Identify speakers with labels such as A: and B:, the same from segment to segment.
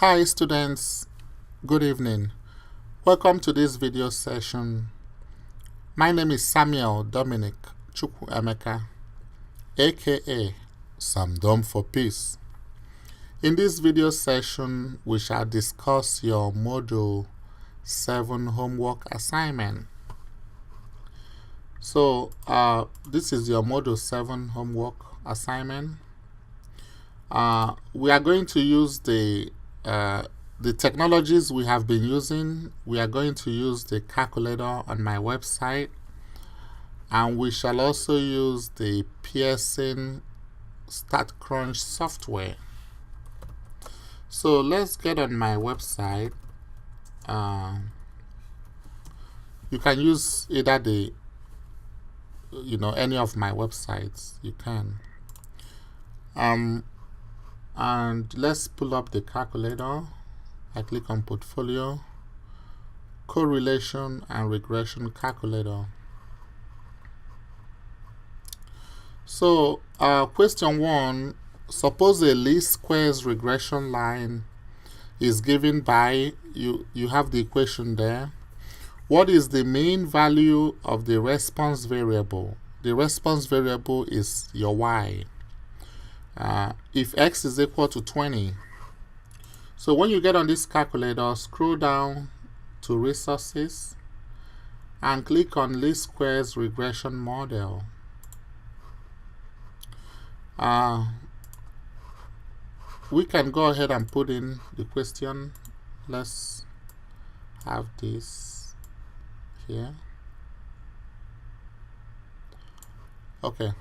A: Hi students, good evening. Welcome to this video session. My name is Samuel Dominic Chukwuemeka, aka Sam Dom for Peace. In this video session, we shall discuss your Module 7 homework assignment. So, this is your Module 7 homework assignment. We are going to use the technologies we have been using. We are going to use the calculator on my website, and we shall also use the Pearson Statcrunch software. So let's get on my website. You can use either the any of my websites. You can. And let's pull up the calculator. I click on Portfolio, Correlation and Regression Calculator. So, question 1, suppose a least squares regression line is given by, you have the equation there. What is the mean value of the response variable? The response variable is your y. If x is equal to 20. So when you get on this calculator, scroll down to Resources and click on Least Squares Regression Model. We can go ahead and put in the question. Let's have this here. Okay.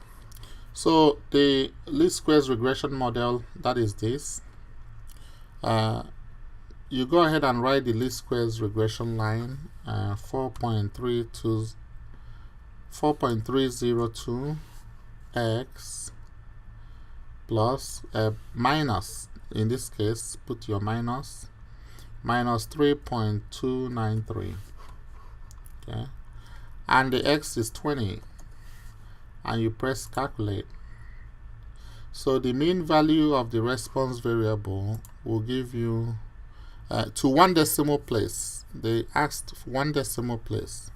A: So the least squares regression model, that is this. You go ahead and write the least squares regression line, 4.302 x plus minus, in this case put your minus 3.293. okay, and the x is 20, and you press calculate. So the mean value of the response variable will give you to 1 decimal place. They asked 1 decimal place,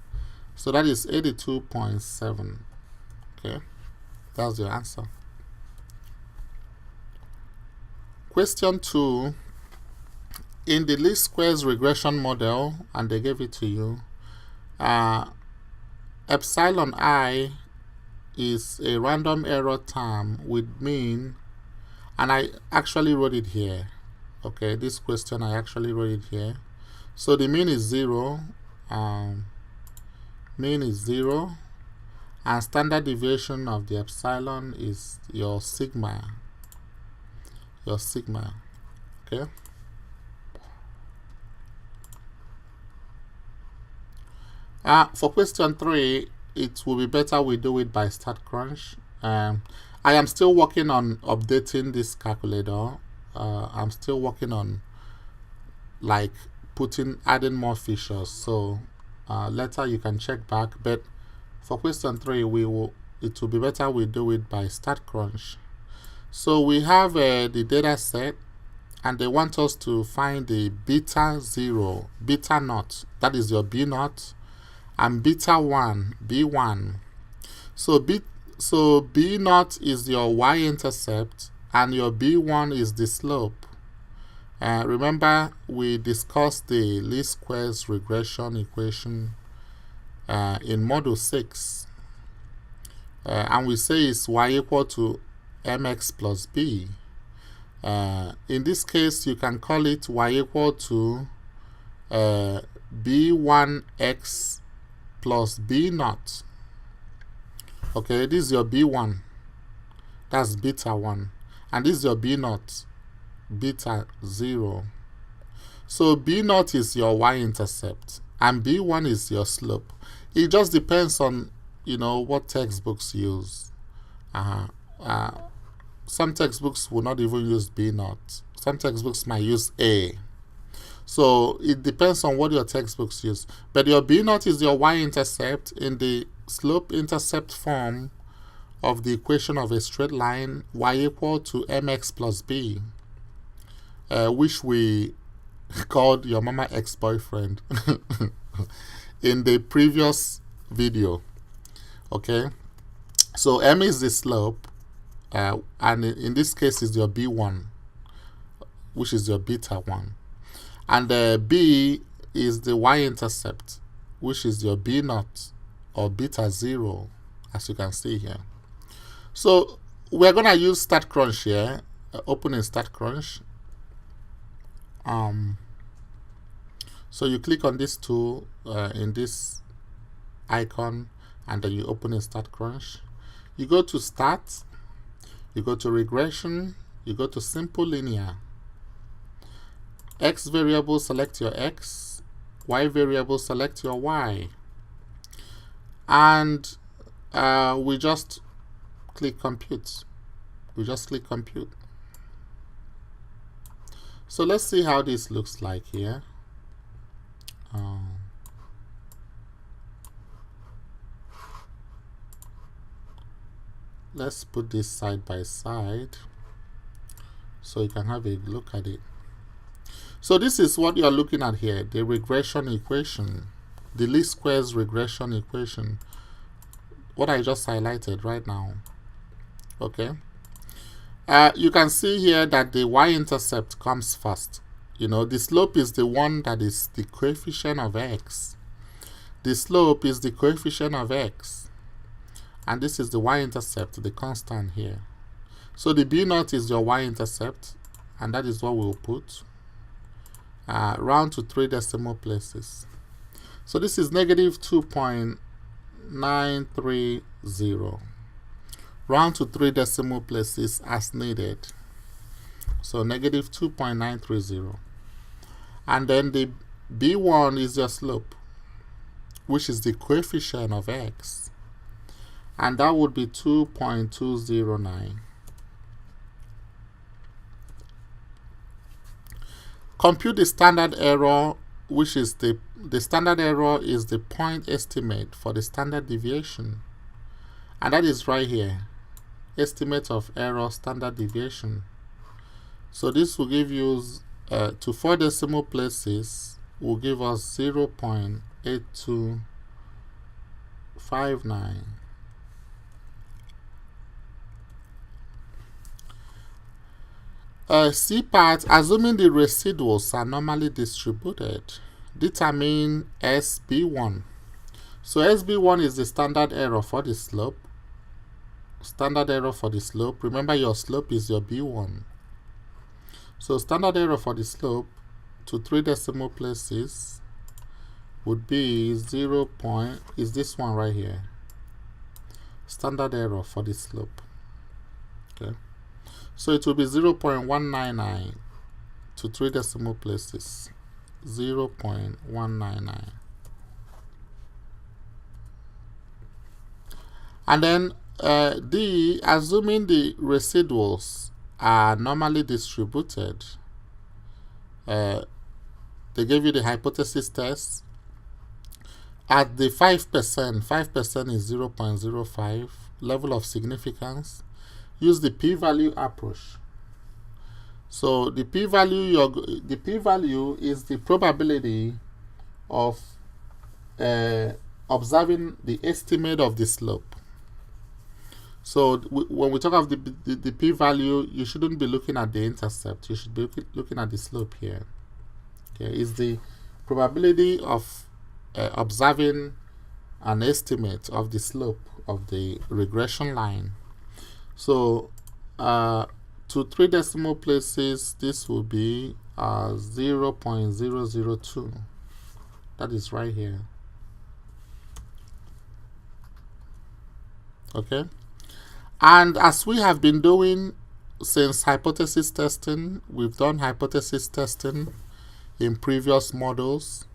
A: so that is 82.7. okay, that's your answer. Question 2, in the least squares regression model, and they gave it to you, epsilon I is a random error term with mean, and I actually wrote it here. Okay, this question I actually wrote it here. So the mean is 0, mean is 0, and standard deviation of the epsilon is your sigma. Okay. For question 3, it will be better we do it by Statcrunch. I am still working on updating this calculator. I'm still working on adding more features. So later you can check back. But for question 3, it will be better we do it by Statcrunch. So we have the data set, and they want us to find the beta 0, beta naught, that is your b naught, and beta 1, b1. So b naught is your y-intercept, and your b1 is the slope. Remember, we discussed the least squares regression equation in Module 6, and we say it's y equal to mx plus b. In this case, you can call it y equal to b1x plus b naught. Okay, this is your b1, that's beta 1, and this is your b naught, beta 0. So b naught is your y-intercept, and b1 is your slope. It just depends on what textbooks use. Some textbooks will not even use b naught. Some textbooks might use a. So it depends on what your textbooks use. But your b naught is your y-intercept in the slope-intercept form of the equation of a straight line, y equal to mx plus b. which we called your mama ex-boyfriend in the previous video. Okay, so M is the slope, and in this case is your B1, which is your beta 1, and B is the y-intercept, which is your B0 or beta 0, as you can see here. So we're gonna use Statcrunch here. Opening Statcrunch. So you click on this tool in this icon, and then you open in Statcrunch. You go to Start, you go to Regression, you go to Simple Linear. X variable, select your X. Y variable, select your Y. And we just click Compute. We just click Compute. So let's see how this looks like here. Let's put this side by side so you can have a look at it. So this is what you're looking at here, the regression equation, the least squares regression equation, what I just highlighted right now. Okay. You can see here that the y-intercept comes first. You know, the slope is the one that is the coefficient of x. The slope is the coefficient of x. And this is the y-intercept, the constant here. So the B0 is your y-intercept, and that is what we'll put. Round to 3 decimal places. So this is negative 2.930. Round to 3 decimal places as needed. So negative 2.930. And then the B1 is your slope, which is the coefficient of x. And that would be 2.209. Compute the standard error, which is the standard error is the point estimate for the standard deviation. And that is right here. Estimate of error standard deviation. So this will give you to 4 decimal places will give us 0.8259. C part, assuming the residuals are normally distributed, determine SB1. So SB1 is the standard error for the slope. Standard error for the slope. Remember, your slope is your B1. So standard error for the slope to 3 decimal places would be 0. Is this one right here? Standard error for the slope. Okay. So it will be 0.199 to 3 decimal places. 0.199. And then D, assuming the residuals are normally distributed, they gave you the hypothesis test. At the 5%, 5% is 0.05, level of significance. Use the p-value approach. So the p-value is the probability of observing the estimate of the slope. So when we talk of the p-value, you shouldn't be looking at the intercept. You should be looking at the slope here. Okay, is the probability of observing an estimate of the slope of the regression line. So to 3 decimal places, this will be 0.002. That is right here. Okay. And as we have been doing since hypothesis testing, we've done hypothesis testing in previous models.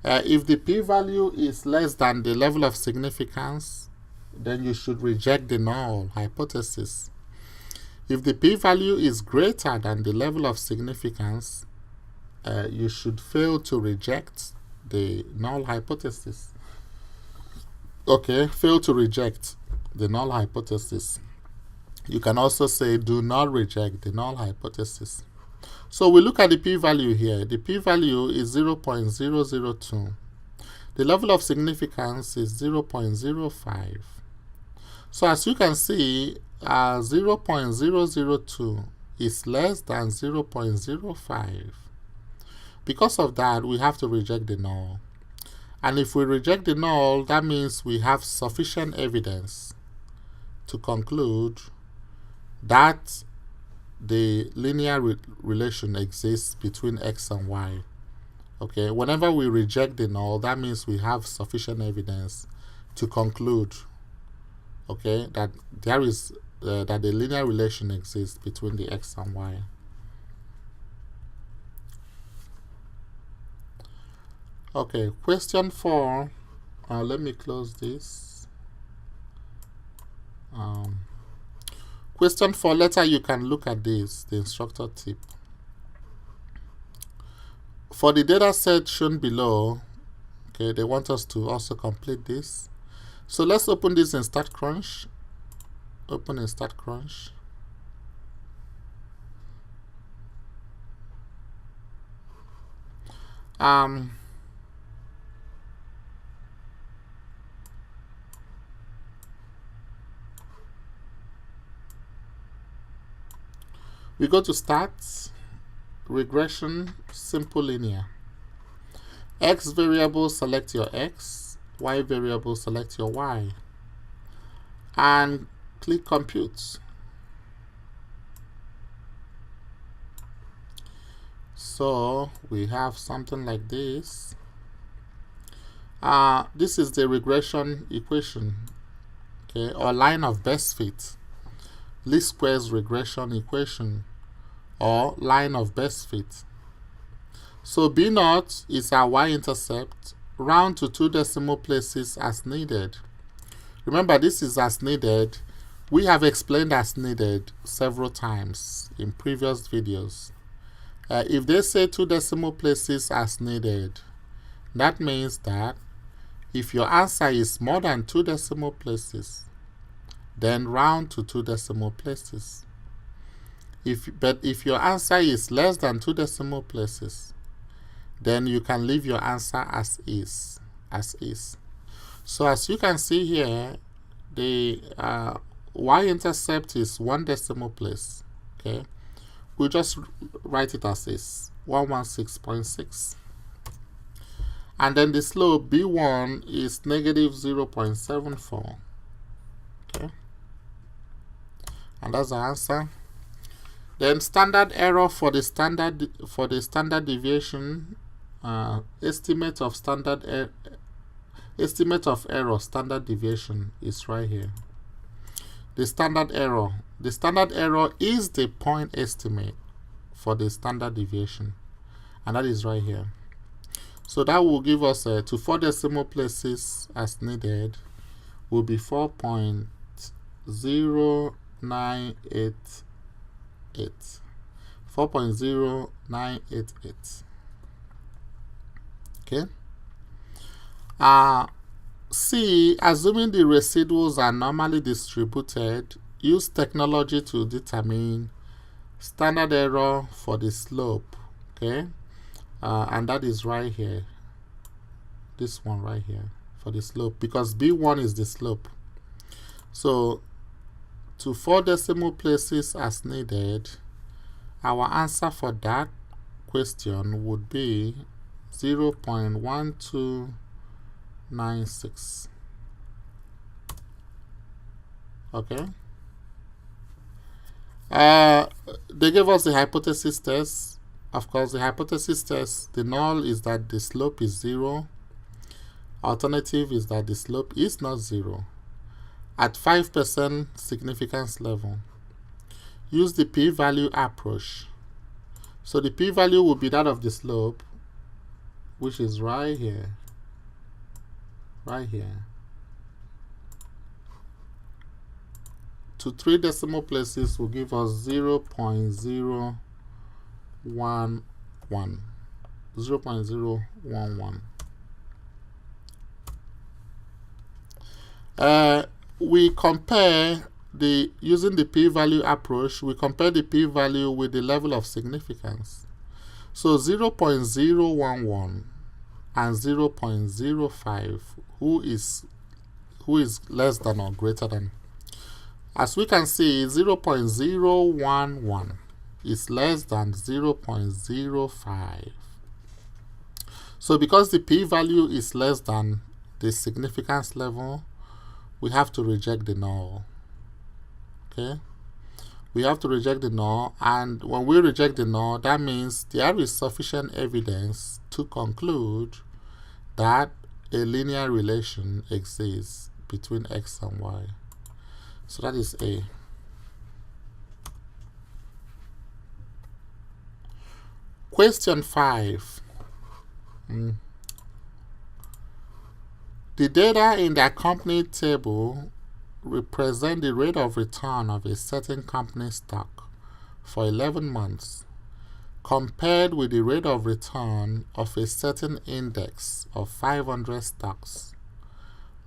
A: If the p-value is less than the level of significance, then you should reject the null hypothesis. If the p-value is greater than the level of significance, you should fail to reject the null hypothesis. Okay, fail to reject the null hypothesis. You can also say do not reject the null hypothesis. So we look at the p-value here. The p-value is 0.002. The level of significance is 0.05. So as you can see, 0.002 is less than 0.05. Because of that, we have to reject the null. And if we reject the null, that means we have sufficient evidence to conclude that the linear relation exists between x and y. Okay, whenever we reject the null, that means we have sufficient evidence to conclude, okay, that there is that the linear relation exists between the x and y. Okay, question 4. Let me close this. Question 4. Later you can look at this, the instructor tip. For the data set shown below, okay, they want us to also complete this. So let's open this in Statcrunch. Open in Statcrunch. We go to Stats, Regression, Simple Linear. X variable, select your X. Y variable, select your Y. And click Compute. So we have something like this. This is the regression equation, okay, or line of best fit. Least squares regression equation, or line of best fit. So B0 is our y-intercept. Round to 2 decimal places as needed. Remember, this is as needed. We have explained as needed several times in previous videos. If they say 2 decimal places as needed, that means that if your answer is more than 2 decimal places, then round to 2 decimal places. But if your answer is less than 2 decimal places, then you can leave your answer as is. So as you can see here, the y-intercept is 1 decimal place. Okay, we'll just write it as is, 116.6. And then the slope B1 is negative 0.74. Okay, and that's the answer. Then standard error for the standard deviation, estimate of error standard deviation is right here. The standard error is the point estimate for the standard deviation, and that is right here. So that will give us to 4 decimal places as needed will be 4.0988. 4.0988. Okay. C, assuming the residuals are normally distributed, use technology to determine standard error for the slope. Okay, and that is right here. This one right here for the slope, because B1 is the slope. So to 4 decimal places as needed, our answer for that question would be 0.1296. Okay. They gave us the hypothesis test. Of course, the hypothesis test, the null is that the slope is 0. Alternative is that the slope is not 0. At 5% significance level, use the p-value approach. So the p-value will be that of the slope, which is right here. To 3 decimal places will give us 0.011. 0.011. We compare using the p-value approach, we compare the p-value with the level of significance. So 0.011 and 0.05, who is less than or greater than? As we can see, 0.011 is less than 0.05. So because the p-value is less than the significance level, we have to reject the null. Okay? We have to reject the null, and when we reject the null, that means there is sufficient evidence to conclude that a linear relation exists between x and y. So that is A. Question 5. The data in the accompanied table represent the rate of return of a certain company stock for 11 months compared with the rate of return of a certain index of 500 stocks.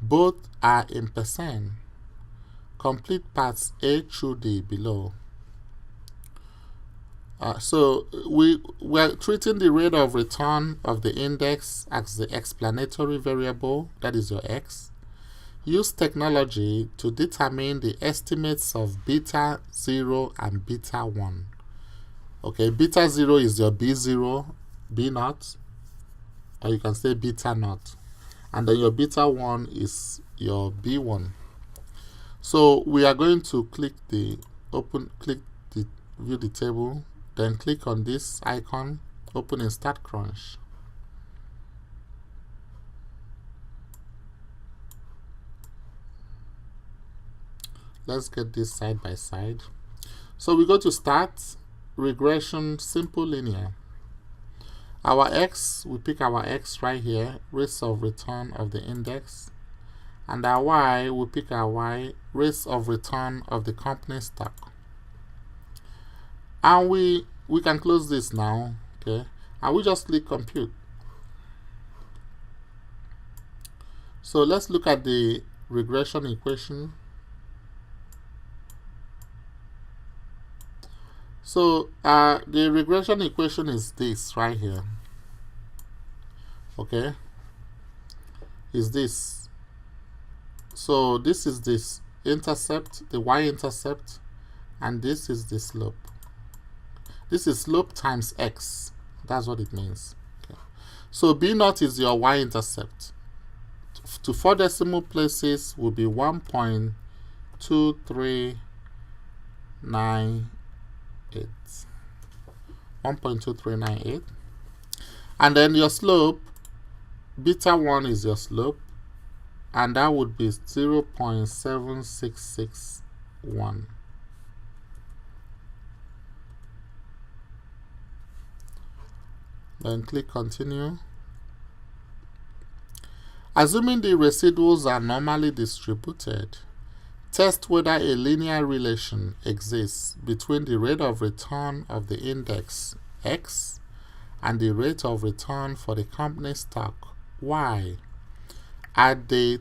A: Both are in percent. Complete parts A through D below. So we're treating the rate of return of the index as the explanatory variable, that is your x. Use technology to determine the estimates of beta 0 and beta 1. Okay, beta 0 is your B0, B0, or you can say beta 0. And then your beta 1 is your B1. So we are going to click the view the table, then click on this icon, open in Statcrunch. Let's get this side by side. So we go to Start, Regression, Simple Linear. Our x, we pick our x right here, rates of return of the index. And our y, we pick our y, rates of return of the company stock. And we can close this now, okay? And we just click compute. So let's look at the regression equation. So the regression equation is this right here. Okay, is this. So this is this intercept, the y-intercept, and this is the slope. This is slope times x. That's what it means. Okay. So B0 is your y-intercept. To 4 decimal places will be 1.2398. 1.2398. And then your slope, beta 1 is your slope, and that would be 0.7661. Then click continue. Assuming the residuals are normally distributed, test whether a linear relation exists between the rate of return of the index x and the rate of return for the company stock y at the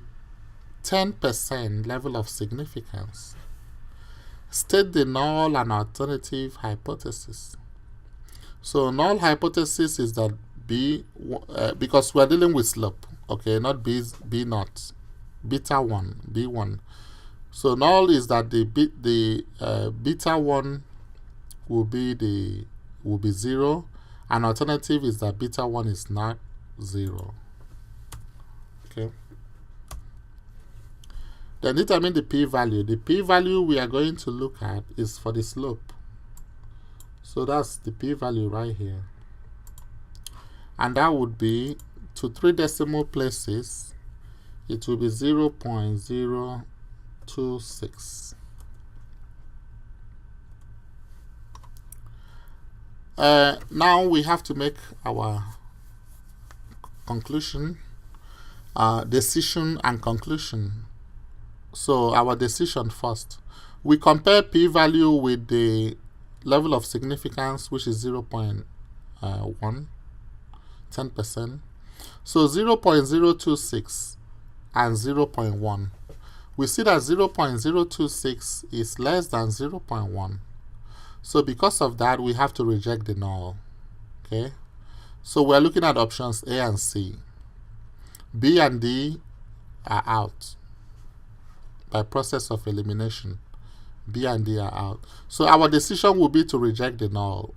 A: 10% level of significance. State the null and alternative hypothesis. So null hypothesis is that B, because we're dealing with slope, okay, not B0, beta 1, B1. So null is that the beta 1 will be 0, and alternative is that beta 1 is not 0. Okay. Then determine the p-value. The p-value we are going to look at is for the slope. So that's the p-value right here. And that would be, to 3 decimal places, it will be 0.026. Now we have to make our conclusion, decision and conclusion. So our decision first. We compare p-value with the level of significance, which is 0.1, 10%. So 0.026 and 0.1. we see that 0.026 is less than 0.1. So because of that, we have to reject the null. Okay, so we're looking at options A and C. B and D are out by process of elimination. B and D are out. So our decision will be to reject the null.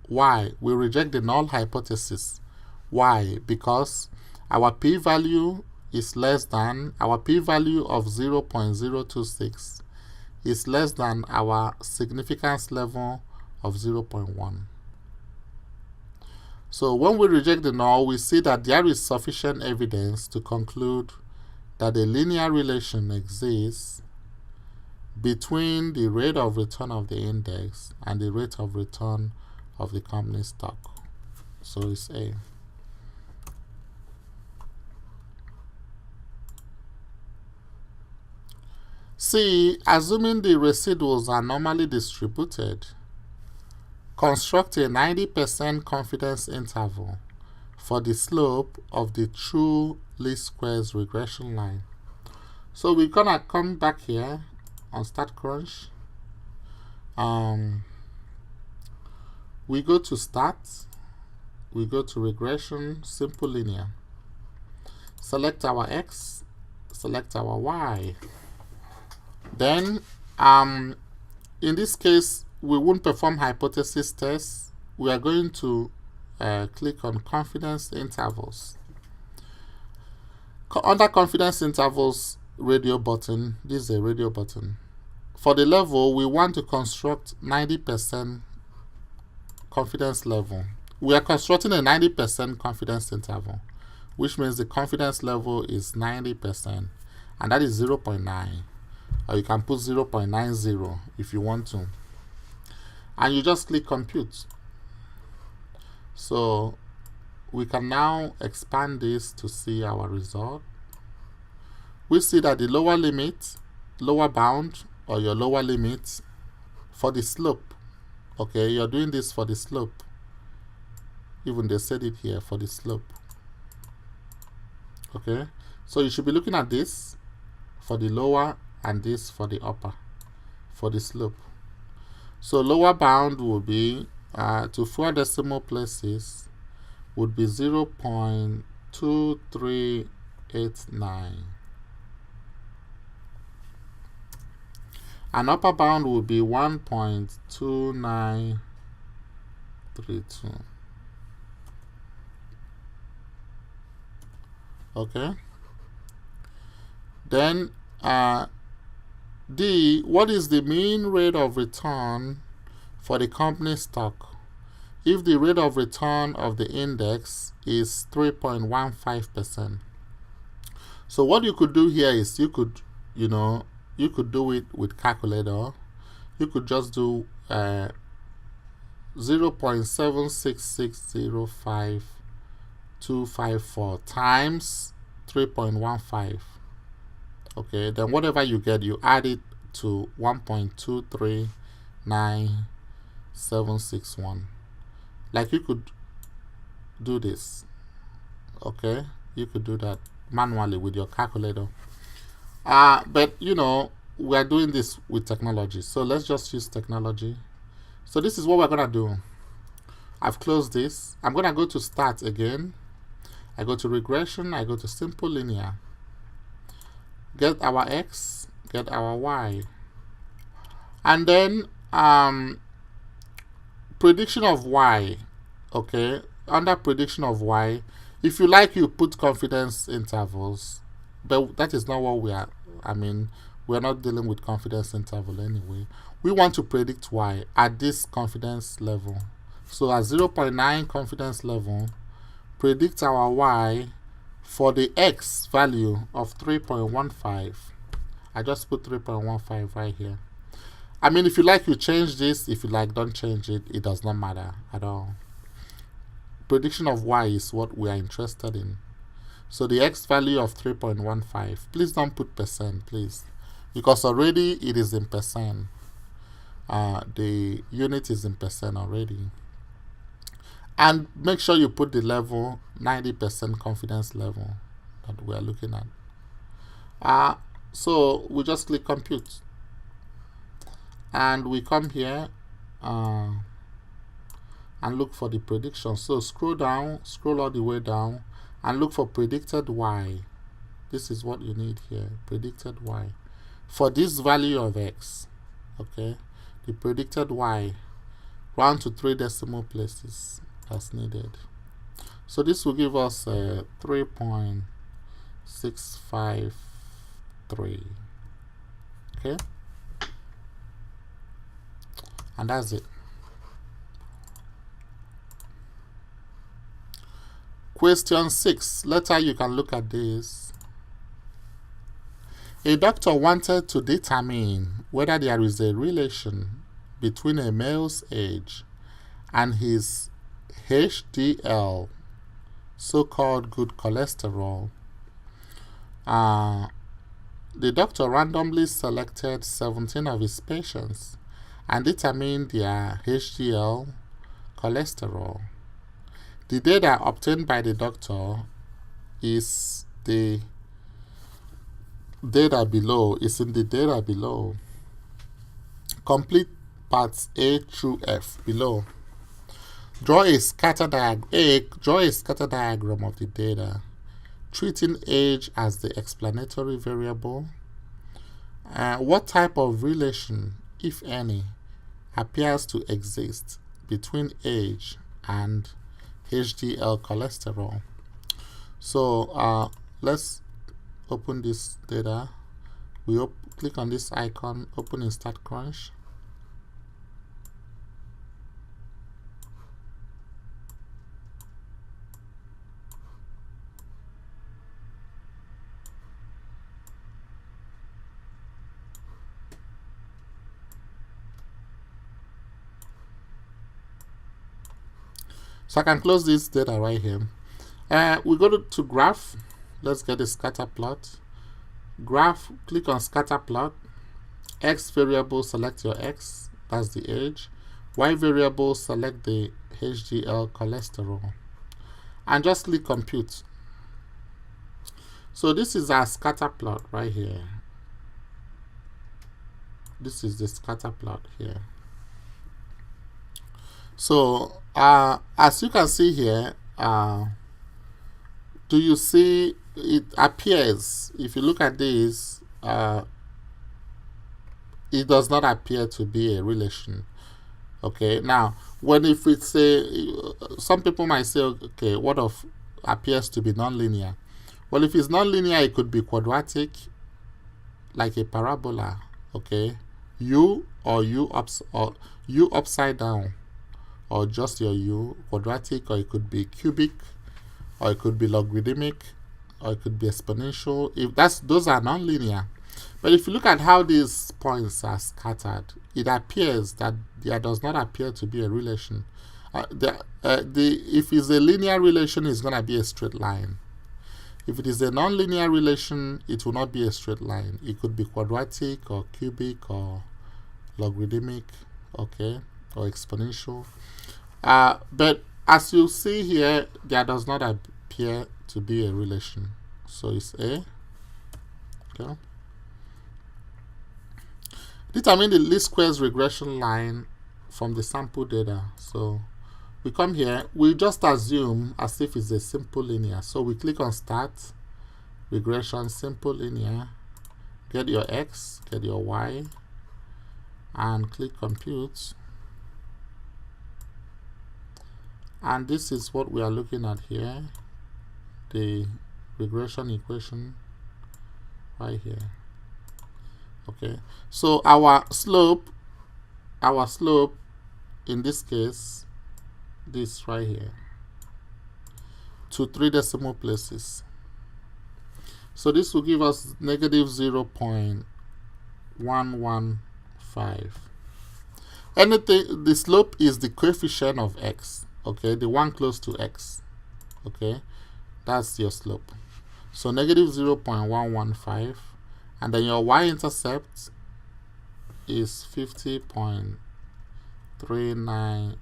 A: Why? We reject the null hypothesis. Why? Because our p-value is less than, our p-value of 0.026 is less than our significance level of 0.1. So when we reject the null, we see that there is sufficient evidence to conclude that a linear relation exists between the rate of return of the index and the rate of return of the company stock. So it's A. C, assuming the residuals are normally distributed, construct a 90% confidence interval for the slope of the true least squares regression line. So we're gonna come back here on Statcrunch. We go to Stat, we go to Regression, Simple Linear. Select our X, select our Y. Then, in this case, we won't perform hypothesis tests. We are going to click on confidence intervals. Under confidence intervals radio button, this is a radio button. For the level, we want to construct 90% confidence level. We are constructing a 90% confidence interval, which means the confidence level is 90%, and that is 0.9. Or you can put 0.90 if you want to. And you just click compute. So we can now expand this to see our result. We see that the lower limit, lower bound, or your lower limit for the slope. Okay, you're doing this for the slope. Even they said it here, for the slope. Okay, so you should be looking at this for the lower and this for the upper, for the slope. So lower bound will be, to 4 decimal places, would be 0.2389. And upper bound will be 1.2932. Okay. Then D, what is the mean rate of return for the company stock if the rate of return of the index is 3.15%? So what you could do here is you could, you could do it with calculator. You could just do 0.76605,254 times 3.15. Okay, then whatever you get, you add it to 1.239761. Like you could do this. Okay, you could do that manually with your calculator. But we are doing this with technology, so let's just use technology. So this is what we're gonna do. I've closed this. I'm gonna go to Start again. I go to Regression. I go to Simple Linear. Get our X, get our Y, and then prediction of Y. Okay, under prediction of Y, if you like, you put confidence intervals, but that is not what we are. We're not dealing with confidence interval anyway. We want to predict Y at this confidence level. So at 0.9 confidence level, predict our Y for the X value of 3.15. I just put 3.15 right here. If you like, you change this. If you like, don't change it. It does not matter at all. Prediction of Y is what we are interested in. So the X value of 3.15. Please don't put percent, please, because already it is in percent. The unit is in percent already. And make sure you put the level 90% confidence level that we are looking at. So we just click compute, and we come here and look for the prediction. So scroll all the way down, and look for predicted y. This is what you need here, predicted y for this value of x. Okay, the predicted y, round to 3 decimal places as needed. So this will give us 3.653. Okay, and that's it. Question 6. Later you can look at this. A doctor wanted to determine whether there is a relation between a male's age and his HDL, so-called good cholesterol. The doctor randomly selected 17 of his patients and determined their HDL cholesterol. The data obtained by the doctor is in the data below. Complete parts A through F below. Draw a scatter diagram of the data, treating age as the explanatory variable. What type of relation, if any, appears to exist between age and HDL cholesterol? So let's open this data. We click on this icon, open in Statcrunch. So I can close this data right here. We go to graph. Let's get a scatter plot. Graph, click on scatter plot. X variable, select your X, that's the age. Y variable, select the HDL cholesterol. And just click compute. So this is our scatter plot right here. This is the scatter plot here. So as you can see here, do you see it appears, if you look at this, it does not appear to be a relation. Okay, now if it's some people might say, okay, what of appears to be nonlinear? Well, if it's nonlinear, it could be quadratic, like a parabola. Okay, u upside down, or just your u, quadratic, or it could be cubic, or it could be logarithmic, or it could be exponential. Those are nonlinear. But if you look at how these points are scattered, it appears that there does not appear to be a relation. If it's a linear relation, it's going to be a straight line. If it is a nonlinear relation, it will not be a straight line. It could be quadratic, or cubic, or logarithmic, okay, or exponential. But as you see here, there does not appear to be a relation. So it's A. Okay. Determine the least squares regression line from the sample data. So we come here, we just assume as if it's a simple linear. So we click on Start, Regression, Simple Linear, get your X, get your Y, and click Compute. And this is what we are looking at here, the regression equation right here. Okay, so our slope in this case, this right here, to 3 decimal places. So this will give us negative 0.115. The slope is the coefficient of x. Okay, the one close to x. Okay, that's your slope. So negative 0.115, and then your y-intercept is 50.397.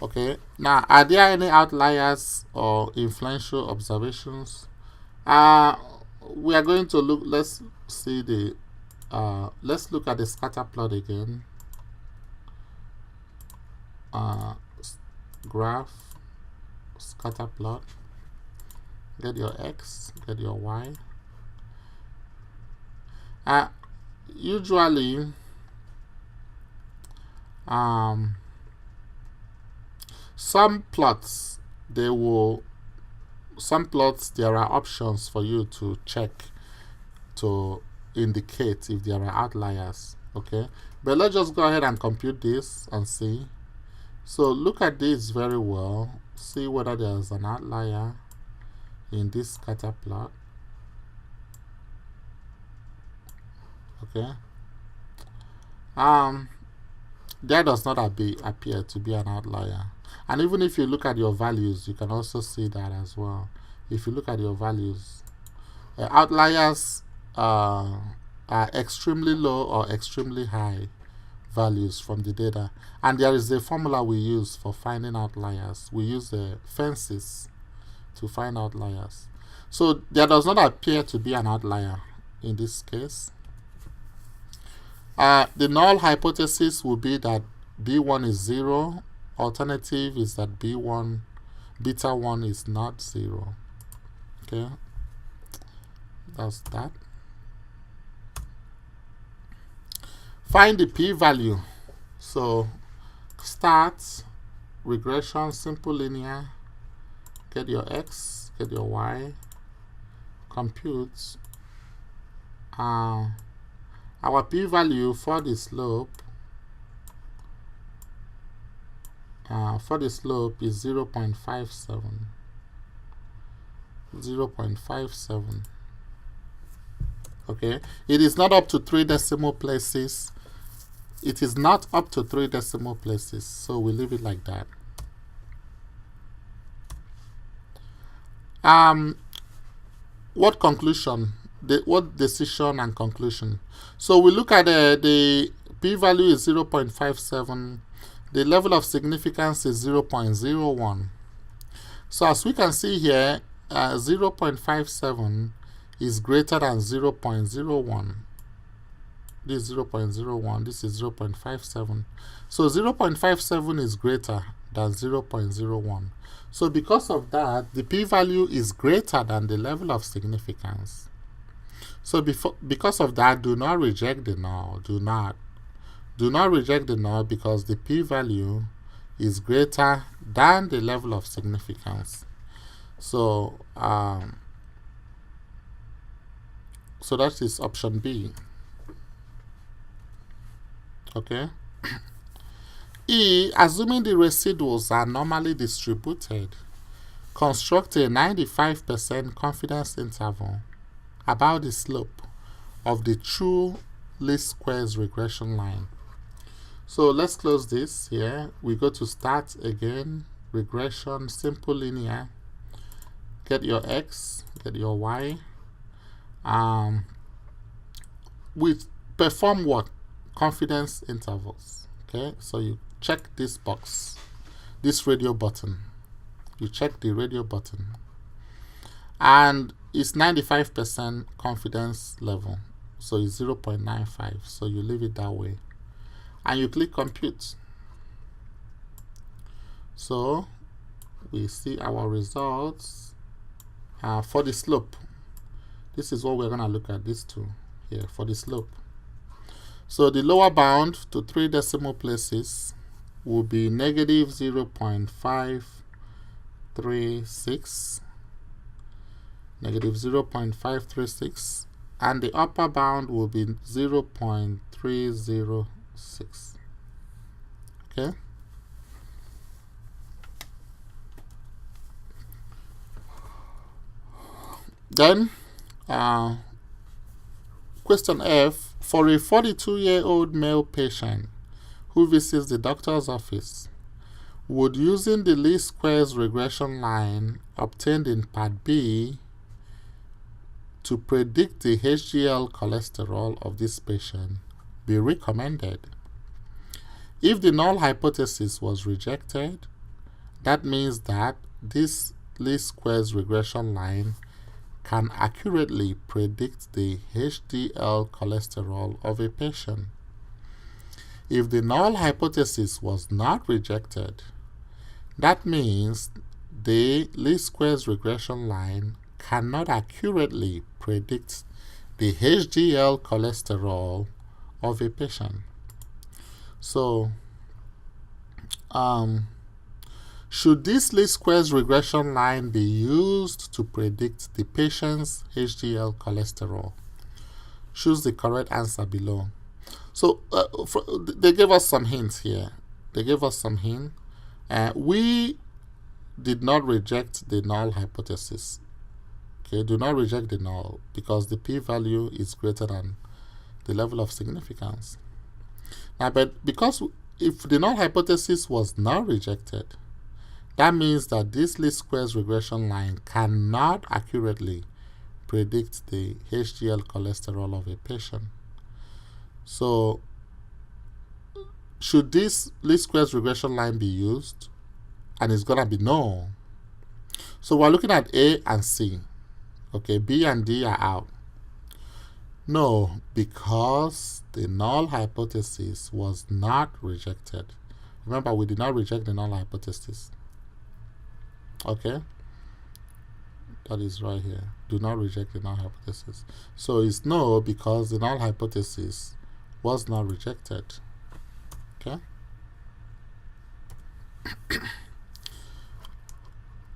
A: Okay, now are there any outliers or influential observations? We are going to look, let's see the let's look at the scatter plot again. Graph, scatter plot, get your X, get your Y. Usually some plots there are options for you to check to indicate if there are outliers. Okay, but let's just go ahead and compute this and see. So look at this very well, see whether there's an outlier in this scatter plot. Okay, there does not appear to be an outlier. And even if you look at your values, you can also see that as well. If you look at your values, outliers are extremely low or extremely high values from the data. And there is a formula we use for finding outliers. We use the fences to find outliers. So there does not appear to be an outlier in this case. The null hypothesis will be that B1 is 0. Alternative is that beta 1 is not 0. Okay, that's that. Find the p-value. So start regression, simple linear, get your X, get your Y, compute. Our p-value for the slope is 0.57. 0.57. Okay, it is not up to 3 decimal places. It is not up to 3 decimal places, so we leave it like that. What conclusion? What decision and conclusion? So we look at the p-value is 0.57. The level of significance is 0.01. So as we can see here, 0.57 is greater than 0.01. This is 0.01, this is 0.57. So 0.57 is greater than 0.01. So because of that, the p-value is greater than the level of significance. So because of that, do not reject the null. Do not reject the null because the p-value is greater than the level of significance. So so that is option B. Okay. E, assuming the residuals are normally distributed, construct a 95% confidence interval about the slope of the true least squares regression line. So let's close this here. We go to start again, regression, simple linear, get your X, get your Y. We perform what? Confidence intervals. Okay, so you check this box, this radio button. You check the radio button, and it's 95% confidence level, so it's 0.95. So you leave it that way, and you click compute. So we see our results for the slope. This is what we're going to look at, these two here for the slope. So the lower bound to 3 decimal places will be negative 0.536, negative 0.536, and the upper bound will be 0.306. Okay. Then question F, for a 42-year-old male patient who visits the doctor's office, would using the least squares regression line obtained in part B to predict the HDL cholesterol of this patient be recommended? If the null hypothesis was rejected, that means that this least squares regression line can accurately predict the HDL cholesterol of a patient. If the null hypothesis was not rejected, that means the least squares regression line cannot accurately predict the HDL cholesterol of a patient. So, should this least squares regression line be used to predict the patient's HDL cholesterol? Choose the correct answer below. So, they gave us some hints here. They gave us some hints. We did not reject the null hypothesis. Okay, do not reject the null because the p-value is greater than the level of significance. Now, but because if the null hypothesis was not rejected, that means that this least squares regression line cannot accurately predict the HDL cholesterol of a patient. So, should this least squares regression line be used? And it's going to be no. So, we're looking at A and C. Okay, B and D are out. No, because the null hypothesis was not rejected. Remember, we did not reject the null hypothesis. Okay? That is right here. Do not reject the null hypothesis. So it's no because the null hypothesis was not rejected. Okay?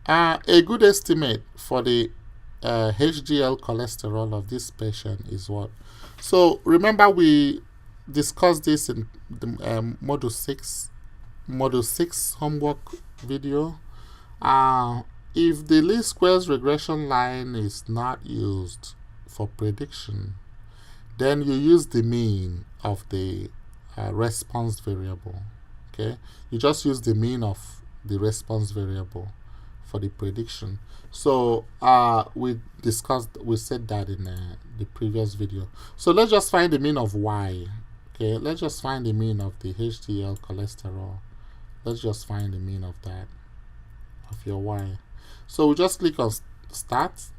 A: A good estimate for the HDL cholesterol of this patient is what? So remember we discussed this in the module 6 homework video. If the least squares regression line is not used for prediction, then you use the mean of the response variable. Okay, you just use the mean of the response variable for the prediction. So we said that in the previous video. So let's just find the mean of y. Okay, let's just find the mean of the HDL cholesterol. Let's just find the mean of that, of your y. So we just click on stats,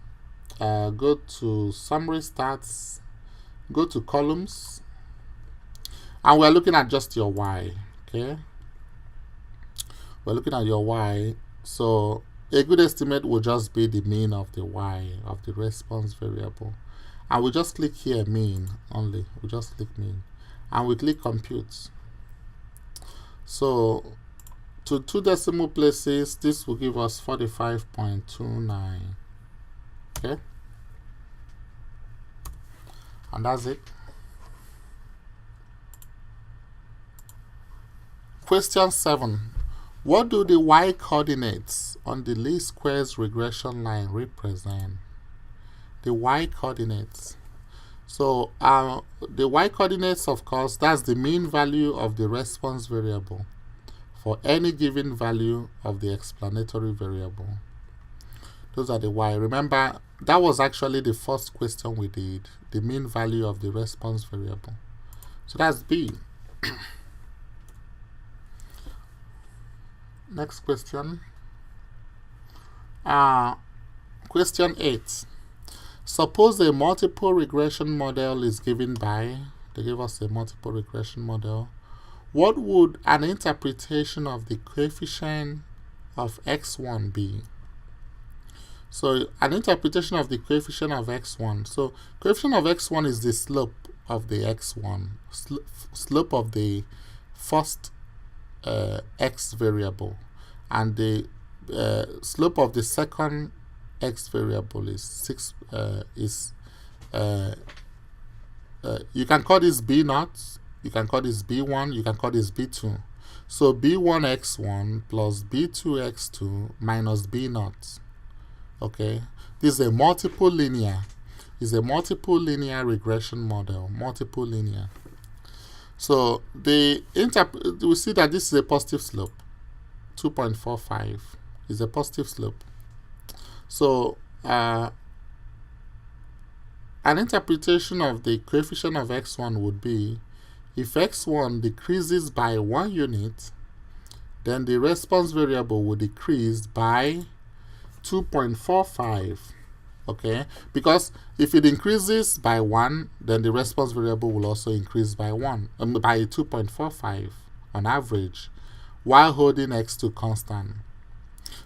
A: go to summary stats, go to columns, and we're looking at just your y. Okay, we're looking at your y. So a good estimate will just be the mean of the y of the response variable, and we just click here mean only. We just click mean, and we click compute. So to 2 decimal places, this will give us 45.29. Okay, and that's it. Question 7. What do the y coordinates on the least squares regression line represent? The y coordinates. So the y coordinates, of course, that's the mean value of the response variable for any given value of the explanatory variable. Those are the y. Remember, that was actually the first question we did, the mean value of the response variable. So that's B. Next question. Question 8. Suppose a multiple regression model is given by, they give us a multiple regression model. What would an interpretation of the coefficient of x1 be? So an interpretation of the coefficient of x1. So coefficient of x1 is the slope of the x1, slope of the first x variable, and the slope of the second x variable is 6. You can call this b0, you can call this b1, you can call this b2. So b1x1 plus b2x2 minus b0. Okay, this is a multiple linear. Is a multiple linear regression model. Multiple linear. So we see that this is a positive slope. 2.45 is a positive slope. So an interpretation of the coefficient of x1 would be if x1 decreases by 1 unit, then the response variable will decrease by 2.45. Okay, because if it increases by 1, then the response variable will also increase by 2.45 on average, while holding x2 constant.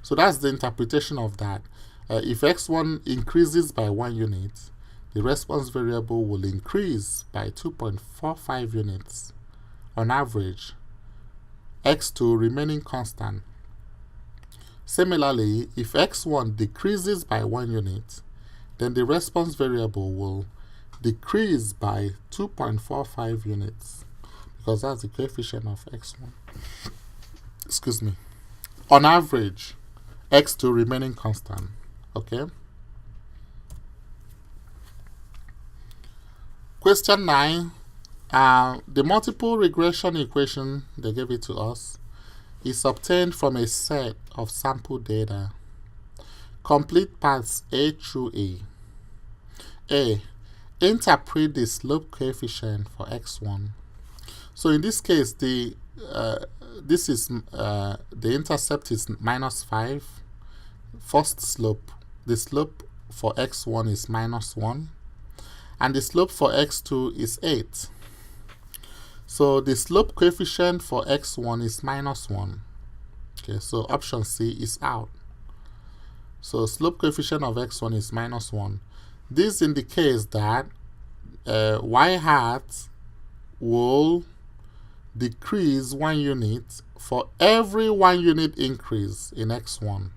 A: So that's the interpretation of that. If x1 increases by 1 unit, the response variable will increase by 2.45 units on average, x2 remaining constant. Similarly, if x1 decreases by 1 unit, then the response variable will decrease by 2.45 units, because that's the coefficient of x1. Excuse me. On average, x2 remaining constant. Okay. Question 9. The multiple regression equation, they gave it to us, is obtained from a set of sample data. Complete paths A through A. A. Interpret the slope coefficient for x1. So in this case, the intercept is -5. First slope, the slope for x1 is -1, and the slope for x2 is 8. So the slope coefficient for x1 is -1. Okay, so option C is out. So slope coefficient of x1 is -1. This indicates that y hat will decrease 1 unit for every 1 unit increase in x1,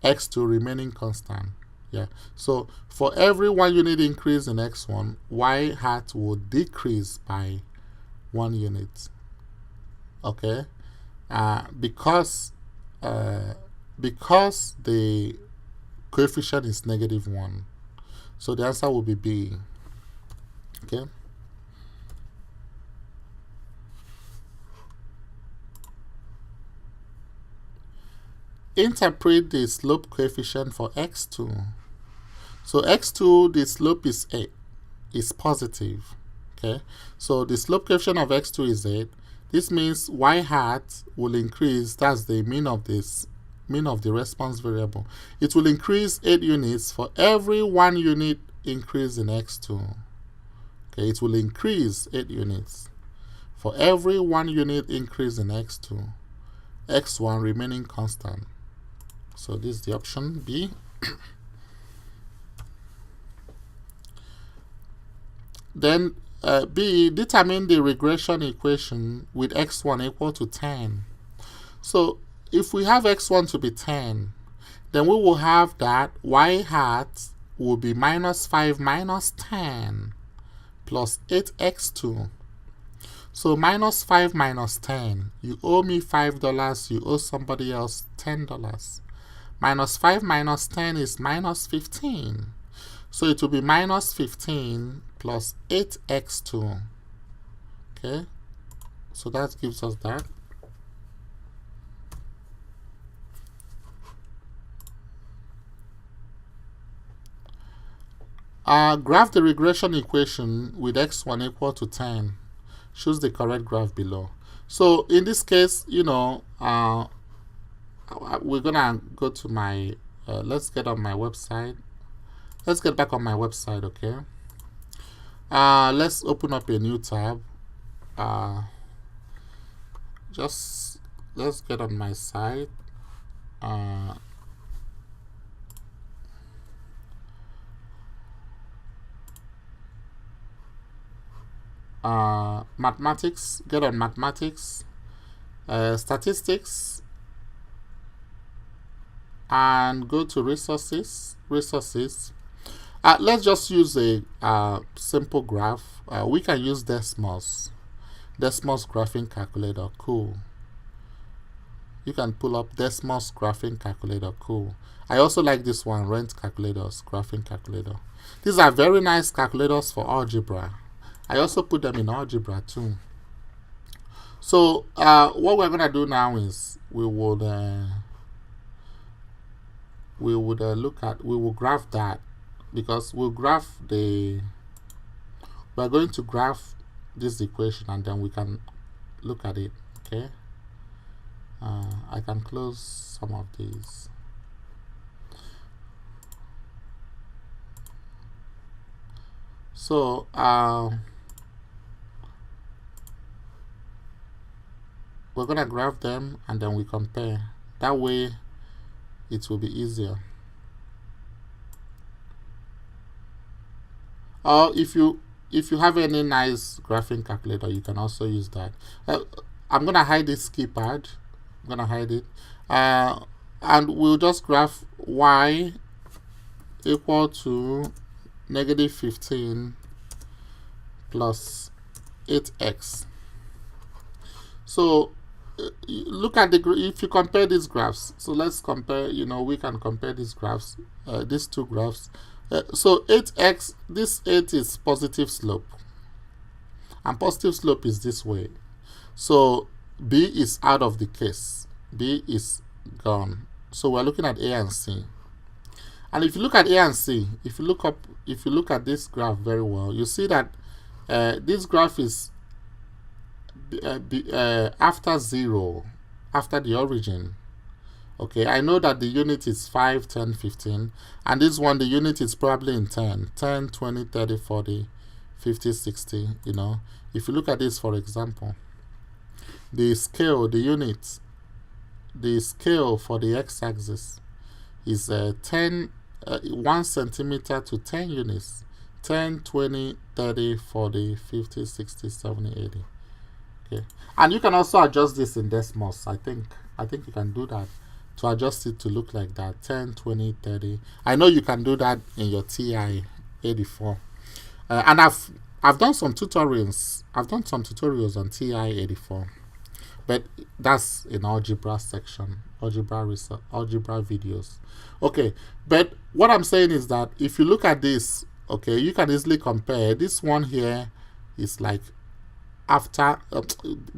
A: x2 remaining constant. Yeah, so for every 1 unit increase in x1, y hat will decrease by 1 unit. Okay, because the coefficient is -1. So the answer will be B. Okay. Interpret the slope coefficient for x2. So x2, the slope is 8, is positive. Okay. So the slope coefficient of x2 is 8. This means y hat will increase. That's the mean of the response variable. It will increase 8 units for every 1 unit increase in x2. Okay, it will increase 8 units for every 1 unit increase in x2, x1 remaining constant. So this is the option B. Then B, determine the regression equation with x1 equal to 10. So if we have x1 to be 10, then we will have that y hat will be -5 minus 10 plus 8x2. So -5 minus 10, you owe me $5, you owe somebody else $10. -5 minus 10 is -15. So it will be -15 plus 8x2. Okay, so that gives us that. Graph the regression equation with x1 equal to 10. Choose the correct graph below. So in this case, you know, we're gonna go to my, let's get on my website. Let's get back on my website, okay? Let's open up a new tab. Just let's get on my site. Mathematics, get on mathematics, statistics, and go to resources. Let's just use a simple graph. We can use Desmos graphing calculator. Cool. You can pull up Desmos graphing calculator. Cool. I also like this one, Rent Calculators graphing calculator. These are very nice calculators for algebra. I also put them in algebra too. So what we're gonna do now is we will graph that, because we're going to graph this equation and then we can look at it. Okay, I can close some of these. So we're gonna graph them and then we compare. That way it will be easier. Or if you have any nice graphing calculator, you can also use that. I'm gonna hide this keypad. I'm gonna hide it, and we'll just graph y equal to -15 plus 8x. So look at if you compare these graphs. So let's compare. We can compare these graphs, these two graphs. So 8x, this 8 is positive slope, and positive slope is this way. So B is out of the case. B is gone. So we're looking at A and C. And if you look at A and C, if you look at this graph very well, you see that this graph is after 0, after the origin. Okay, I know that the unit is 5, 10, 15, and this one, the unit is probably in 10, 20, 30, 40, 50, 60, If you look at this, for example, the scale, the scale for the x-axis is 1 centimeter to 10 units, 10, 20, 30, 40, 50, 60, 70, 80. Okay, and you can also adjust this in decimals. I think you can do that, to adjust it to look like that, 10, 20, 30. I know you can do that in your TI 84. And I've done some tutorials. I've done some tutorials on TI 84. But that's in algebra section, algebra videos. Okay, but what I'm saying is that if you look at this, okay, you can easily compare. This one here is like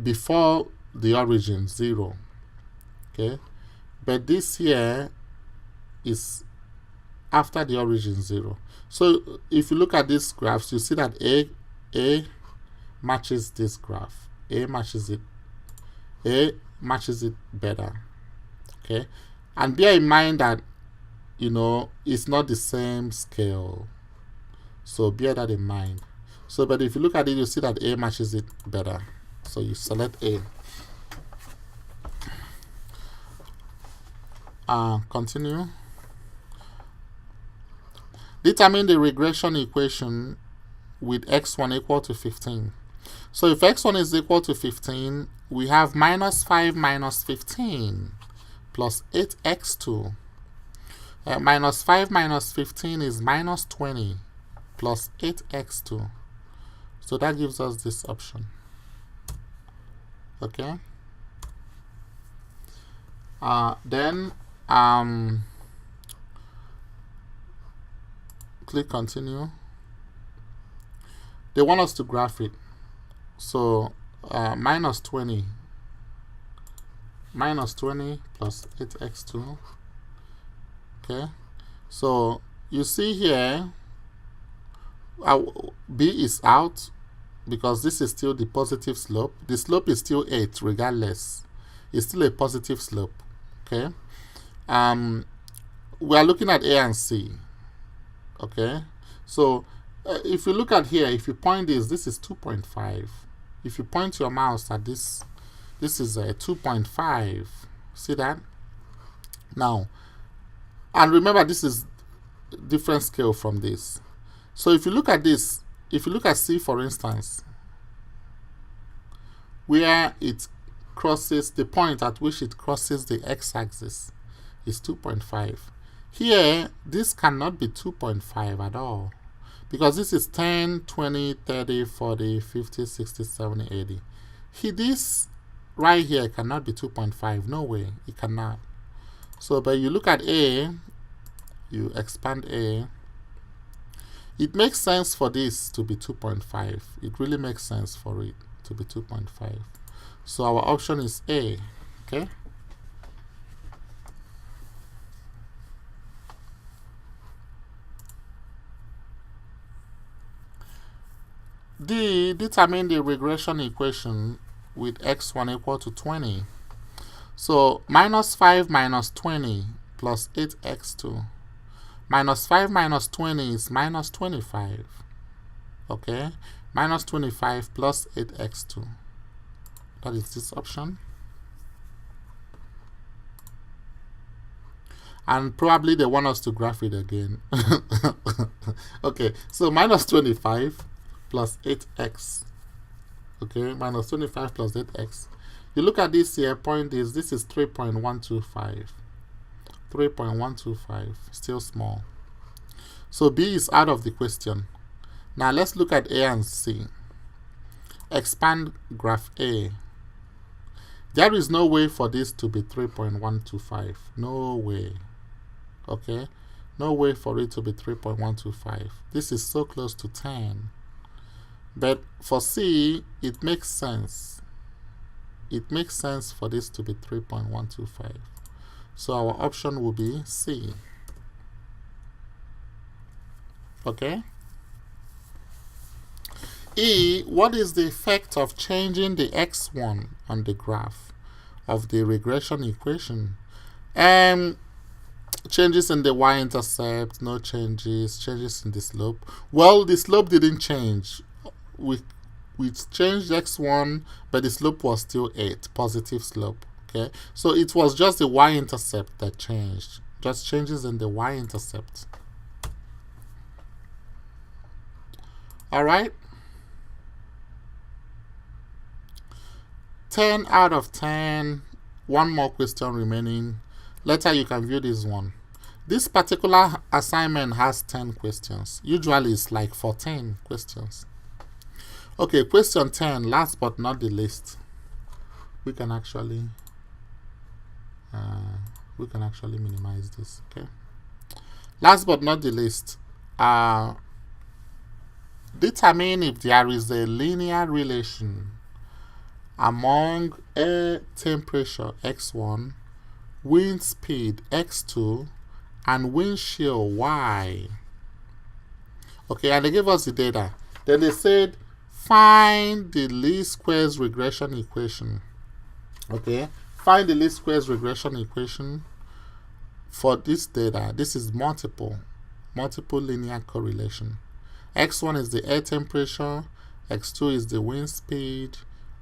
A: before the origin, 0. Okay, but this here is after the origin, 0. So if you look at these graphs, you see that A matches this graph. A matches it better. Okay, and bear in mind that it's not the same scale, so bear that in mind. So but if you look at it, you see that A matches it better, so you select A. Continue. Determine the regression equation with x1 equal to 15. So if x1 is equal to 15, we have -5 minus 15 plus 8x2. -5 minus 15 is -20 plus 8x2. So that gives us this option. Okay. Then click continue. They want us to graph it. So -20 plus 8x2. Okay, so you see here B is out because this is still the positive slope. The slope is still 8 regardless. It's still a positive slope. Okay, we are looking at A and C. Okay, so if you look at here, if you point this is 2.5. If you point your mouse at this is a 2.5. See that? Now, and remember, this is different scale from this. So if you look at this, if you look at C, for instance, where it crosses the point at which it crosses the x-axis is 2.5. Here, this cannot be 2.5 at all, because this is 10, 20, 30, 40, 50, 60, 70, 80. This right here cannot be 2.5. No way, it cannot. So, but you look at A, you expand A. It makes sense for this to be 2.5. It really makes sense for it to be 2.5. So our option is A. Okay. D, determine the regression equation with x1 equal to 20. So minus 5 minus 20 plus 8x2. Minus 5 minus 20 is minus 25. Okay, minus 25 plus 8x2. That is this option. And probably they want us to graph it again. Okay, so minus 25 plus 8x. Okay, minus 25 plus 8x. You look at this here, point is, this is 3.125. 3.125, still small. So B is out of the question. Now let's look at A and C. Expand graph A. There is no way for this to be 3.125. No way. Okay? No way for it to be 3.125. This is so close to 10. But for C, it makes sense. It makes sense for this to be 3.125. So our option will be C. Okay? E, what is the effect of changing the x1 on the graph of the regression equation? Changes in the y-intercept, no changes. Changes in the slope. Well, the slope didn't change. We changed x1, but the slope was still 8, positive slope. Okay, so it was just the y-intercept that changed. Just changes in the y-intercept. All right. 10 out of 10. One more question remaining. Later you can view this one. This particular assignment has 10 questions. Usually it's like 14 questions. Okay, question 10, last but not the least. We can actually minimize this. Okay. Last but not the least, determine if there is a linear relation among air temperature x1, wind speed x2, and wind shear y. Okay, and they gave us the data. Then they said find the least squares regression equation. Okay, find the least squares regression equation for this data. This is multiple linear correlation. X1 is the air temperature, x2 is the wind speed,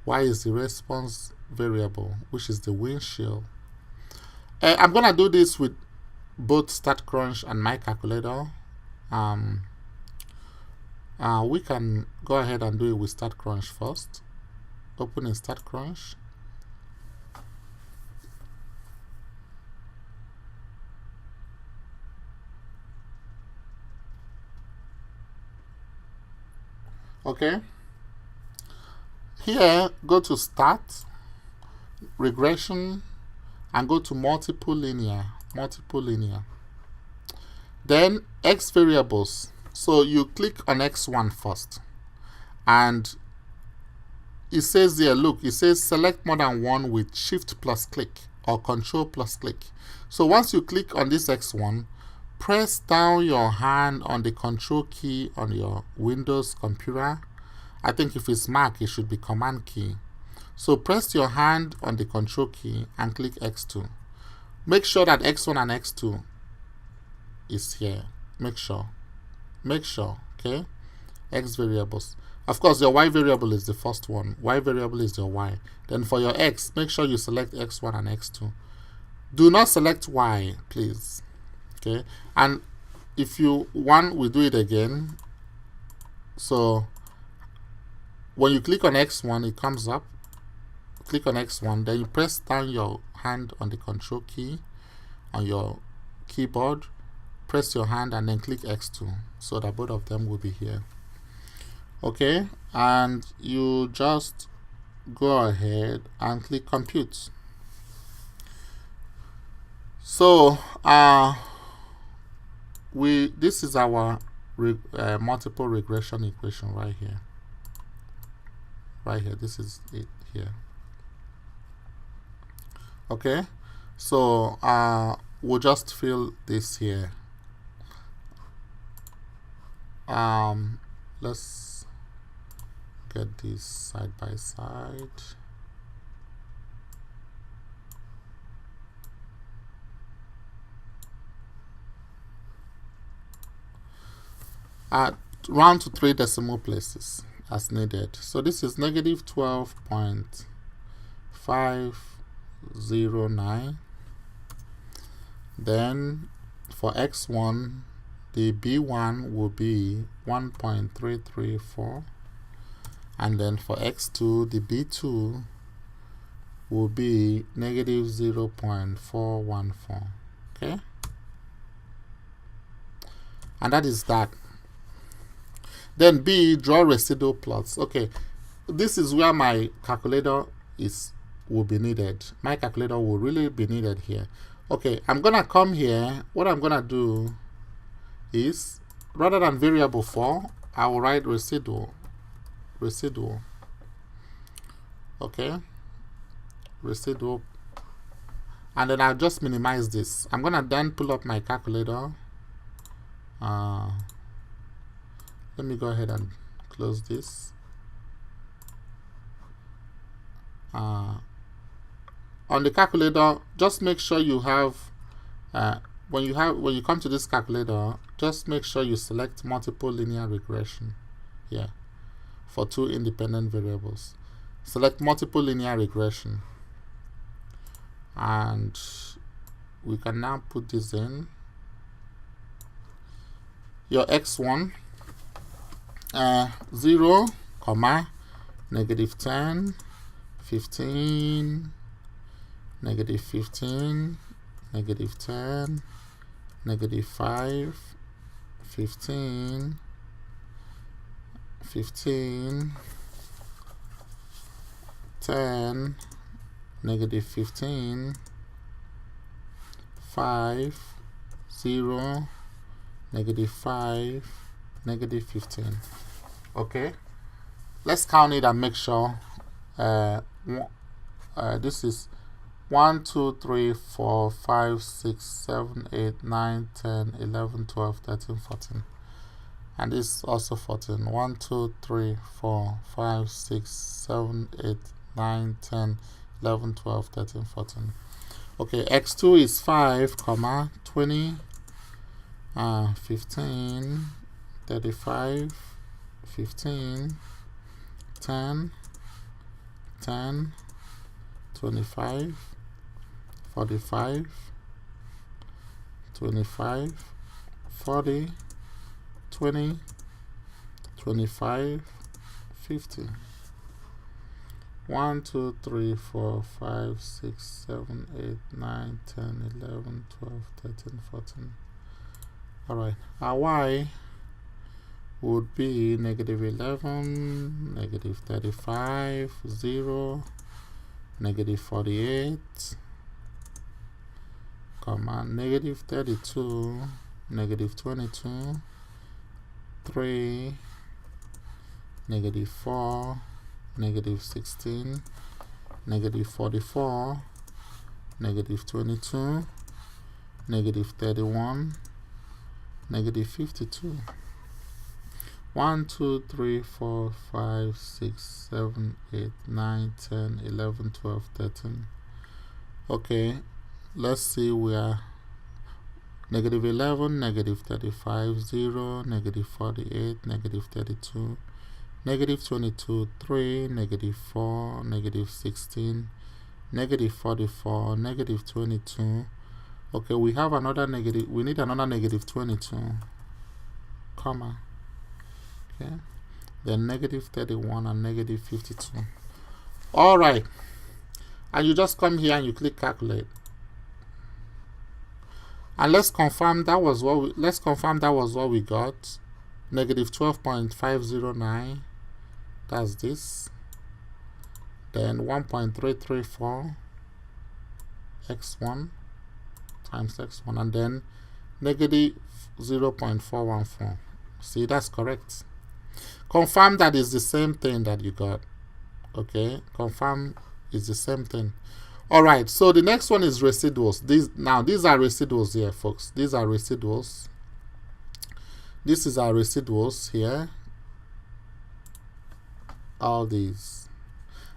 A: y is the response variable, which is the wind shear. I'm gonna do this with both Statcrunch and my calculator. We can go ahead and do it with Statcrunch first. Open in Statcrunch. Okay. Here, go to Start, Regression, and go to Multiple Linear. Then X variables. So you click on X1 first. And it says there, look, it says select more than one with Shift plus click or Control plus click. So once you click on this X1, press down your hand on the Control key on your Windows computer. I think if it's Mac, it should be Command key. So press your hand on the Control key and click X2. Make sure that X1 and X2 is here. Make sure, okay? X variables. Of course, your Y variable is the first one. Y variable is your Y. Then for your X, make sure you select X1 and X2. Do not select Y, please. Okay? And if you want, we do it again. So when you click on X1, it comes up. Click on X1, then you press down your hand on the Control key on your keyboard. Press your hand and then click X2 so that both of them will be here. Okay, and you just go ahead and click Compute. So this is our multiple regression equation right here. This is it here. Okay, so we'll just fill this here. Let's get this side by side. round to 3 decimal places as needed. So this is negative 12.509. Then for x1, the b1 will be 1.334, and then for x2, the b2 will be negative 0.414. Okay, and that is that. Then B, draw residual plots. Okay, this is where my calculator will be needed. My calculator will really be needed here. Okay, I'm gonna come here. What I'm gonna do is, rather than variable 4, I will write residual. Okay, residual, and then I'll just minimize this. I'm gonna then pull up my calculator. Let me go ahead and close this. On the calculator, just make sure you have when you come to this calculator, just make sure you select multiple linear regression here for 2 independent variables. Select multiple linear regression, and we can now put this in. Your x1, 0, comma, negative 10, 15, negative 15, negative 10, negative 5, 15, 15, 10, negative 15, 5, 0, negative 5, negative 15. Okay, let's count it and make sure. This is 1, 2, 3, 4, 5, 6, 7, 8, 9, 10, 11, 12, 13, 14. And this is also 14. 1, 2, 3, 4, 5, 6, 7, 8, 9, 10, 11, 12, 13, 14. Okay, x2 is 5, comma, 20, 15, 35, 15, 10, 10, 25, 45, 25, 40, 20, 25, 50. 1, 2, 3, 4, 5, 6, 7, 8, 9, 10, 11, 12, 13, 14. Alright, our y would be negative 11, negative 35, 0, negative 48, comma, negative 32, negative 22, 3, negative 4, negative 16, negative 44, negative 22, negative 31, negative 52. 1, 2, 3, 4, 5, 6, 7, 8, 9, 10, 11, 12, 13. Okay, let's see where negative 11, negative 35, 0, negative 48, negative 32, negative 22, 3, negative 4, negative 16, negative 44, negative 22. Okay, we have another negative, we need another negative 22, comma. Okay, then negative 31 and negative 52. All right, and you just come here and you click calculate, and let's confirm that was what we got. Negative 12.509. That's this. Then 1.334 x1 times x1, and then negative 0.414. See, that's correct. Confirm that is the same thing that you got. Okay, confirm is the same thing. All right, so the next one is residuals. These are residuals here, folks. These are residuals. This is our residuals here. All these,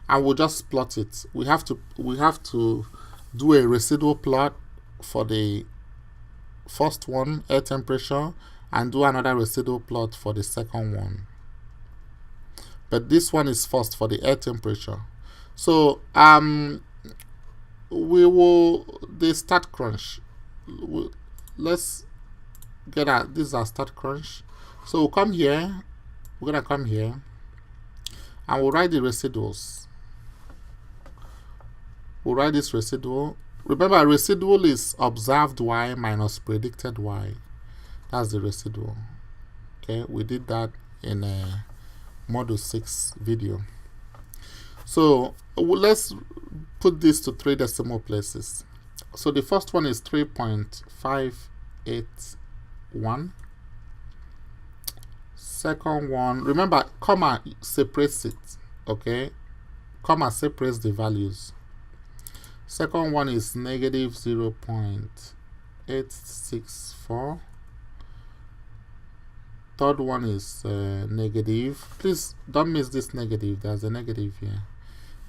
A: and we'll just plot it. We have to do a residual plot for the first one, air temperature, and do another residual plot for the second one. But this one is first for the air temperature. So we will the Statcrunch. Let's get out. This is our Statcrunch. So we'll come here. We're gonna come here, and we'll write the residuals. We'll write this residual. Remember, residual is observed y minus predicted y. That's the residual. Okay, we did that in a Module 6 video. So let's put this to 3 decimal places. So the first one is 3.581. Second one, remember, comma separates it. Okay, comma separates the values. Second one is negative 0.864. Third one is negative. Please don't miss this negative. There's a negative here.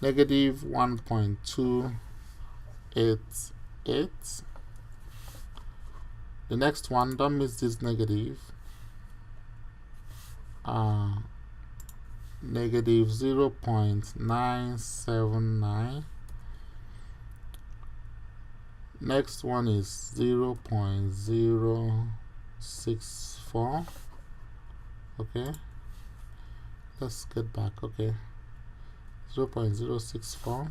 A: Negative 1.288. The next one, don't miss this negative. Negative 0.979. Next one is 0.064. Okay, let's get back. Okay, 0.064.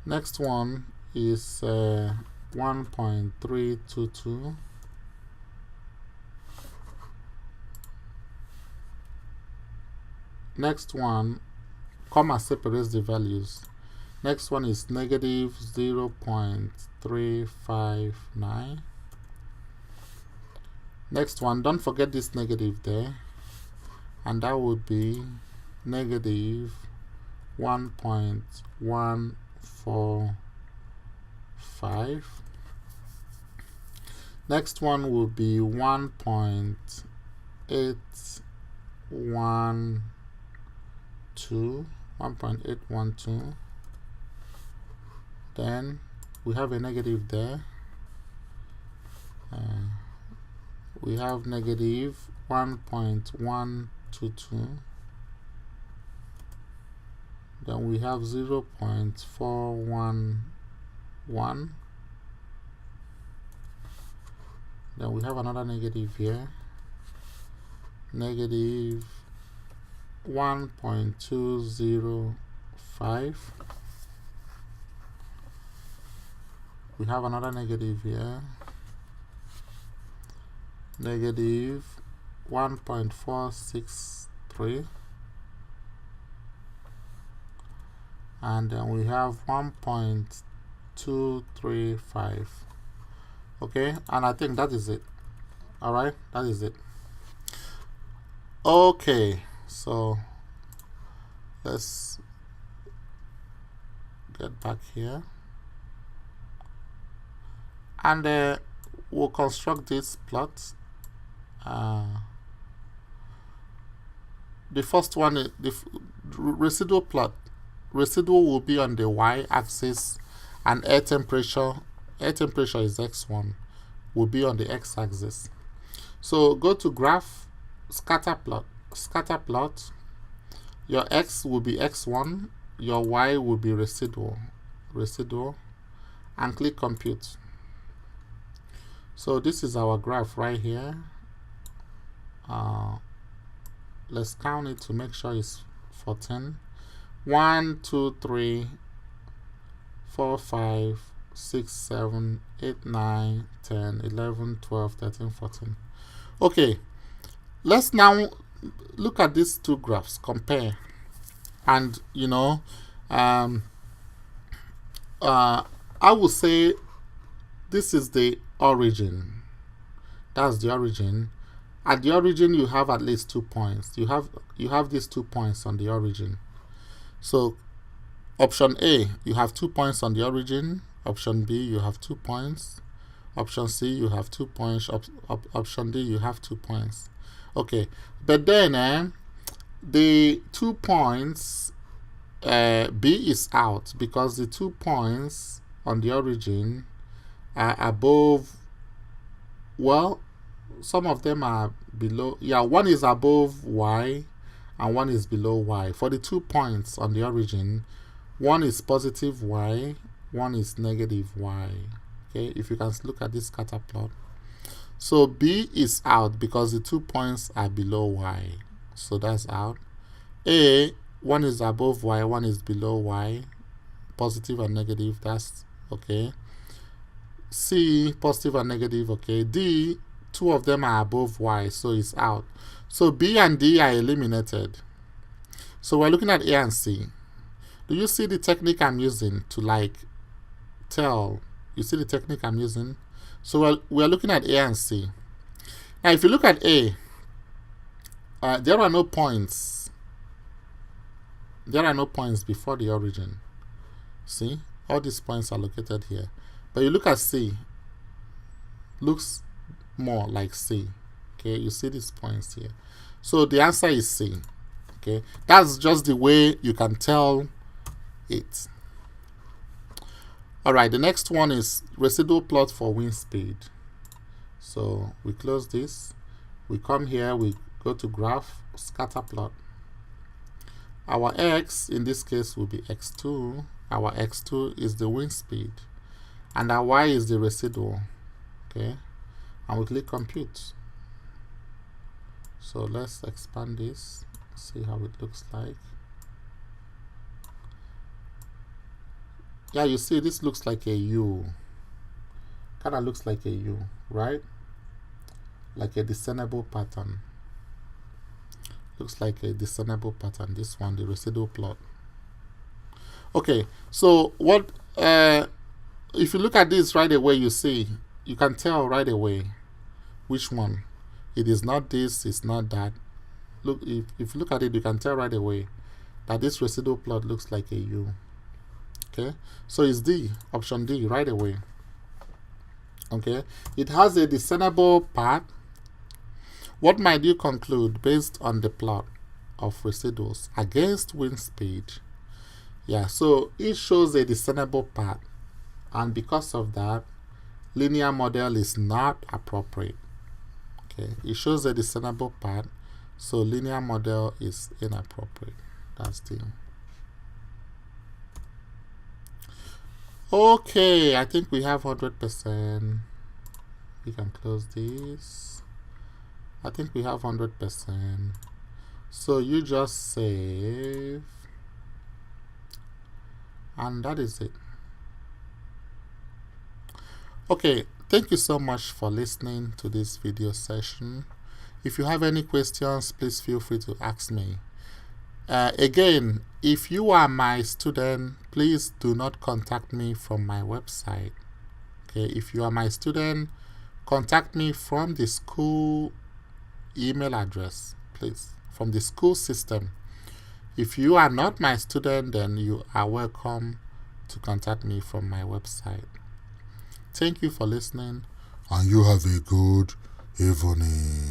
A: Next one is 1.322. Next one, comma separates the values. Next one is negative 0.359. Next one, don't forget this negative there, and that would be negative 1.145. Next one will be 1.812. Then we have a negative there. We have negative 1.122. Then we have 0.411. Then we have another negative here. Negative 1.205. We have another negative here. Negative 1.463. And then we have 1.235. Okay, and I think that is it. Alright, that is it. Okay, so let's get back here, and we'll construct this plot. The first one is the residual plot. Residual will be on the y-axis, and air temperature is x1, will be on the x-axis. So go to graph, scatter plot. Your x will be x1, your y will be residual, and click compute. So this is our graph right here. Let's count it to make sure it's 14. 1, 2, 3, 4, 5, 6, 7, 8, 9, 10, 11, 12, 13, 14. Okay, let's now look at these two graphs, compare, and I would say this is the origin. That's the origin. At the origin, you have at least 2 points. You have these 2 points on the origin. So option A, you have 2 points on the origin. Option B, you have 2 points. Option C, you have 2 points. Option D, you have 2 points. Okay, but then the 2 points, B is out, because the 2 points on the origin are above, well, some of them are below. Yeah, one is above y and one is below y. For the 2 points on the origin, one is positive y, one is negative y. Okay, if you can look at this scatter plot. So B is out because the 2 points are below y. So that's out. A, one is above y, one is below y. Positive and negative, that's okay. C, positive and negative, okay. D, 2 of them are above y, so it's out. So B and D are eliminated. So we're looking at A and C. Do you see the technique I'm using to like tell? You see the technique I'm using? So we're looking at A and C. Now if you look at A, there are no points. There are no points before the origin. See? All these points are located here. But you look at C, looks more like C. Okay, you see these points here. So the answer is C. Okay, that's just the way you can tell it. Alright, the next one is residual plot for wind speed. So we close this. We come here, we go to graph, scatter plot. Our x, in this case, will be x2. Our x2 is the wind speed. And our y is the residual. Okay, and we click compute. So let's expand this, see how it looks like. Yeah, you see this looks like a U. Kind of looks like a U, right? Like a discernible pattern. Looks like a discernible pattern. This one, the residual plot. Okay, so what if you look at this right away, you see, you can tell right away which one. It is not this, it's not that. Look, if you look at it, you can tell right away that this residual plot looks like a U. Okay, so it's D, option D, right away. Okay, it has a discernible path. What might you conclude based on the plot of residuals against wind speed? Yeah, so it shows a discernible path, and because of that, linear model is not appropriate. Okay, it shows a discernible path, so linear model is inappropriate. That's the. Okay, I think we have 100%. We can close this. I think we have 100%. So you just save. And that is it. Okay, thank you so much for listening to this video session. If you have any questions, please feel free to ask me. Again, if you are my student, please do not contact me from my website. Okay, if you are my student, contact me from the school email address, please, from the school system. If you are not my student, then you are welcome to contact me from my website. Thank you for listening, and you have a good evening.